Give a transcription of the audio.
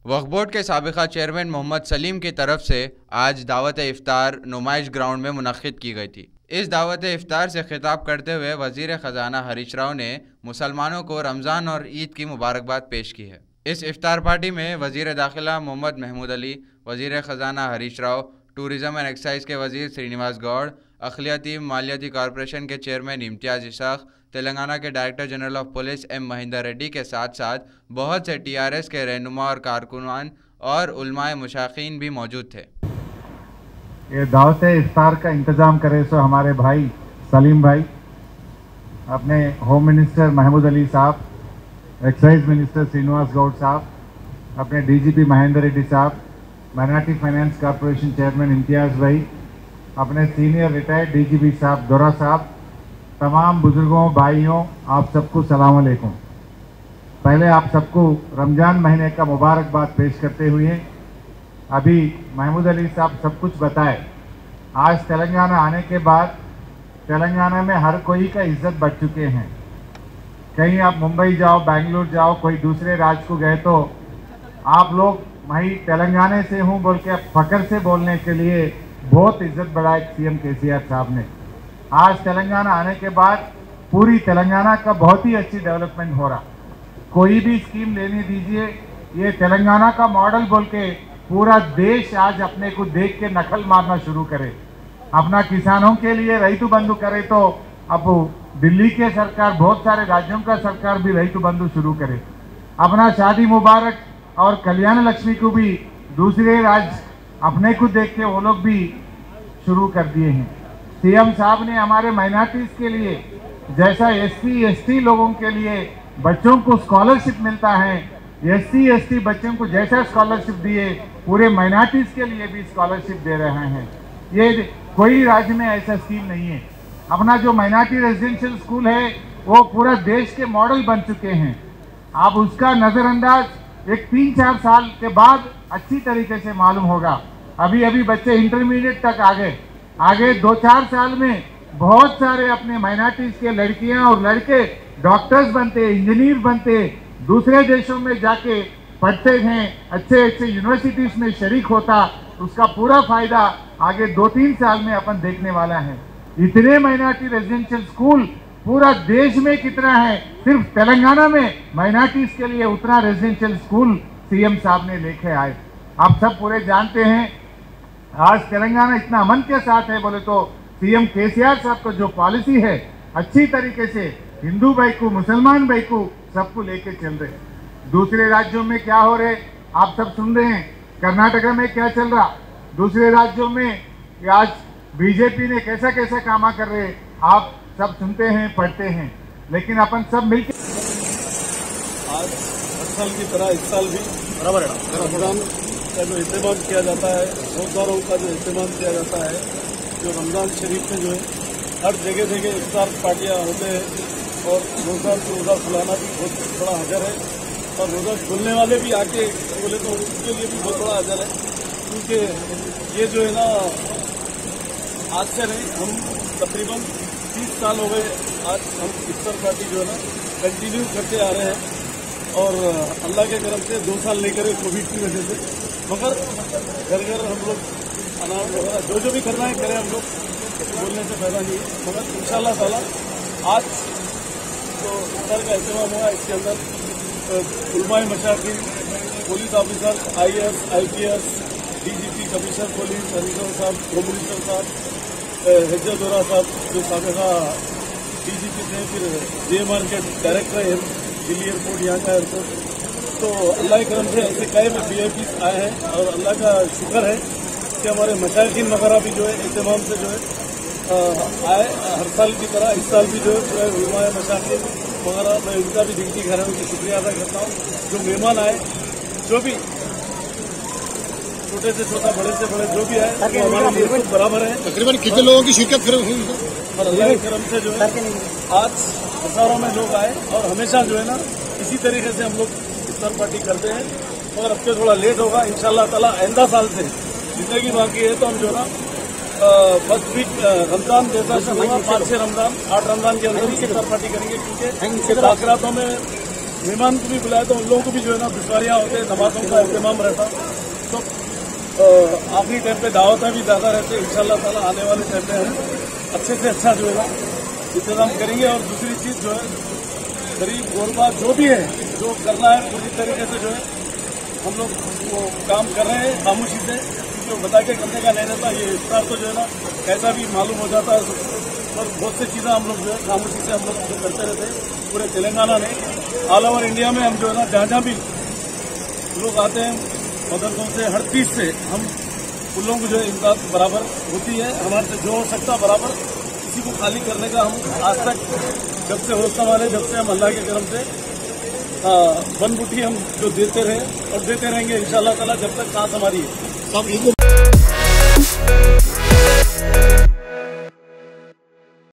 वक्फ board के साबिका chairman Mohammad Salim की तरफ से आज दावत इफ्तार नुमाइश ग्राउंड में मुनक्किद की गई थी। इस दावत इफ्तार से खिताब करते हुए वजीर ख़जाना हरीश राव ने मुसलमानों को रमज़ान और ईद की मुबारकबाद पेश की है। इस इफ्तार पार्टी में वजीर दाखिला मोहम्मद महमूद अली, वजीर ख़जाना Harish Rao, tourism and excise के वजीर श्रीनिवास गौड़, अखिलियाती मालियाती कॉरपोरेशन के चेयरमैन इम्तियाज़ इशाक, तेलंगाना के director general of police M Mahender Reddy के साथ साथ बहुत से TRS के रहनुमा और कारकुनान और उलमाए मुशाकीन भी मौजूद थे। ये दावत इफ्तार का इंतज़ाम करे सो हमारे भाई सलीम भाई, अपने होम मिनिस्टर महमूद अली साहब, एक्साइज मिनिस्टर श्रीनिवास गौड़ साहब, अपने DGP महेंदर रेड्डी साहब, माइनॉरिटी फाइनेंस कॉरपोरेशन चेयरमैन इम्तियाज़ भाई, अपने सीनियर रिटायर्ड DGP साहब दोरा साहब, तमाम बुजुर्गों भाइयों, आप सबको सलाम अलैकुम। पहले आप सबको रमज़ान महीने का मुबारकबाद पेश करते हुए अभी महमूद अली साहब सब कुछ बताए। आज तेलंगाना आने के बाद तेलंगाना में हर कोई का इज्जत बढ़ चुके हैं। कहीं आप मुंबई जाओ, बेंगलुरु जाओ, कोई दूसरे राज्य को गए तो आप लोग मैं तेलंगाना से हूँ बोल के फख्र से बोलने के लिए बहुत इज्जत बढ़ाई CM KCR साहब ने। आज तेलंगाना आने के बाद पूरी तेलंगाना का बहुत ही अच्छी डेवलपमेंट हो रहा। कोई भी स्कीम लेने दीजिए, ये तेलंगाना का मॉडल बोल के पूरा देश आज अपने को देख के नकल मारना शुरू करे। अपना किसानों के लिए रैतु बंधु करे तो अब दिल्ली के सरकार, बहुत सारे राज्यों का सरकार भी रैतु बंधु शुरू करे। अपना शादी मुबारक और कल्याण लक्ष्मी को भी दूसरे राज्य अपने को देख के वो लोग भी शुरू कर दिए हैं। CM साहब ने हमारे माइनॉरिटीज के लिए जैसा SC ST लोगों के लिए बच्चों को स्कॉलरशिप मिलता है, SC ST बच्चों को जैसा स्कॉलरशिप दिए पूरे माइनॉरिटीज के लिए भी स्कॉलरशिप दे रहे हैं। ये कोई राज्य में ऐसा स्कीम नहीं है। अपना जो माइनॉरिटी रेजिडेंशियल स्कूल है वो पूरा देश के मॉडल बन चुके हैं। आप उसका नज़रअंदाज एक 3-4 साल के बाद अच्छी तरीके से मालूम होगा। अभी बच्चे इंटरमीडिएट तक आगे 2-4 साल में बहुत सारे अपने माइनॉरिटीज के लड़कियां और लड़के डॉक्टर्स बनते, इंजीनियर बनते, दूसरे देशों में जाके पढ़ते हैं, अच्छे यूनिवर्सिटीज में शरीक होता, उसका पूरा फायदा आगे 2-3 साल में अपन देखने वाला है। इतने माइनॉरिटी रेजिडेंशियल स्कूल पूरा देश में कितना है, सिर्फ तेलंगाना में माइनॉरिटीज के लिए उतना रेजिडेंशियल स्कूल CM साहब ने लेके आए। आप सब पूरे जानते हैं आज तेलंगाना इतना अमन के साथ है बोले तो CM KCR साहब का जो पॉलिसी है अच्छी तरीके से हिंदू भाई को, मुसलमान भाई को, सबको लेके चल रहे। दूसरे राज्यों में क्या हो रहे आप सब सुन रहे हैं। कर्नाटका में क्या चल रहा, दूसरे राज्यों में आज BJP ने कैसा काम कर रहे आप सब सुनते हैं, पढ़ते हैं। लेकिन अपन सब मिलकर आज हर साल की तरह इस साल भी बराबर रमजान का जो इस्तेमाल किया जाता है, रोजगारों का जो इस्तेमाल किया जाता है, जो रमजान शरीफ में जो है हर जगह इफ्तार पार्टियाँ होते हैं और रोजा को रोजा खुलाना भी बहुत बड़ा हजर है और रोजा खुलने वाले भी आके बोले तो उसके लिए भी बहुत बड़ा हजर है। क्योंकि ये जो है ना आज से नहीं, हम तकरीबन 30 साल हो गए आज हम इफ्तार पार्टी जो है ना कंटिन्यू करते आ रहे हैं और अल्लाह के करम से 2 साल नहीं करे कोविड की वजह से, मगर घर हम लोग अनाज वगैरह जो भी करना है करें, हम लोग बोलने से फायदा नहीं है। मगर इंशाअल्लाह ताला आज तो इफ्तार का एहतमाम हुआ, इसके अंदर उलमाए मशाकिन, police officer, IAS IPS, DGP commissioner police Harish साहब, होम मिनिस्टर साहब, हज्जा दोरा साहब जो साबिका DGP थे, फिर JMR के डायरेक्टर है दिल्ली एयरपोर्ट, यहाँ का एयरपोर्ट। तो अल्लाह के करम से ऐसे कई VIPs आए हैं और अल्लाह का शुक्र है कि हमारे मशाकिन वगैरह भी जो है एहतमाम से जो है आए। हर साल की तरह इस साल भी जो है पूरे उलमाए मशाकिन वगैरह, मैं उनका भी दिल की घर उनकी शुक्रिया अदा करता हूँ। जो मेहमान आए, जो भी छोटे से छोटा, बड़े से बड़े जो भी आए, वो हमारे लिए तो बराबर है। तकरीबन कितने लोगों की शिरकत हुई और अल्लाह के करम से जो है आज हजारों में लोग आए और हमेशा जो है ना इसी तरीके से हम लोग इफ्तार पार्टी करते हैं। मगर अब के थोड़ा लेट होगा, इंशाअल्लाह ताला आइंदा साल से जिंदगी बाकी है तो हम जो है ना फर्स्ट वीक रमजान जैसा होगा, 5-6 रमजान 8 रमजान के अंदर ही इफ्तार पार्टी करेंगे। क्योंकि ताकरातों में मेहमान को भी बुलाया तो उन लोगों को भी जो है ना दुश्वारियाँ होते, नमाजों का एहतमाम रहता, तो आखिरी टाइम पे दावतें भी ज़्यादा रहते। इंशाअल्लाह ताला आने वाले टाइम पे हम अच्छे से अच्छा जो है ना इंतजाम करेंगे। और दूसरी चीज़ जो है गरीब गोरबा जो भी है, जो करना है पूरी तरीके से जो है हम लोग वो काम कर रहे हैं खामोशी से, क्योंकि बता के करने का नहीं रहता। ये इफ्तार तो जो है ना कैसा भी मालूम हो जाता है, और बहुत सी चीज़ें हम लोग जो है खामोशी से हम लोग जो करते रहते हैं पूरे तेलंगाना में, ऑल ओवर इंडिया में। हम जो है ना जहाँ भी लोग आते हैं मदरसों से, हर चीज़ से हम उन लोगों को जो है इमदाद बराबर होती है, हमारे से जो हो सकता बराबर। किसी को खाली करने का हम आज तक जब से होश संभाले, जब से हम अल्लाह के करम से बन बूटी हम जो देते रहे और देते रहेंगे इंशाअल्लाह ताला जब तक सांस हमारी है।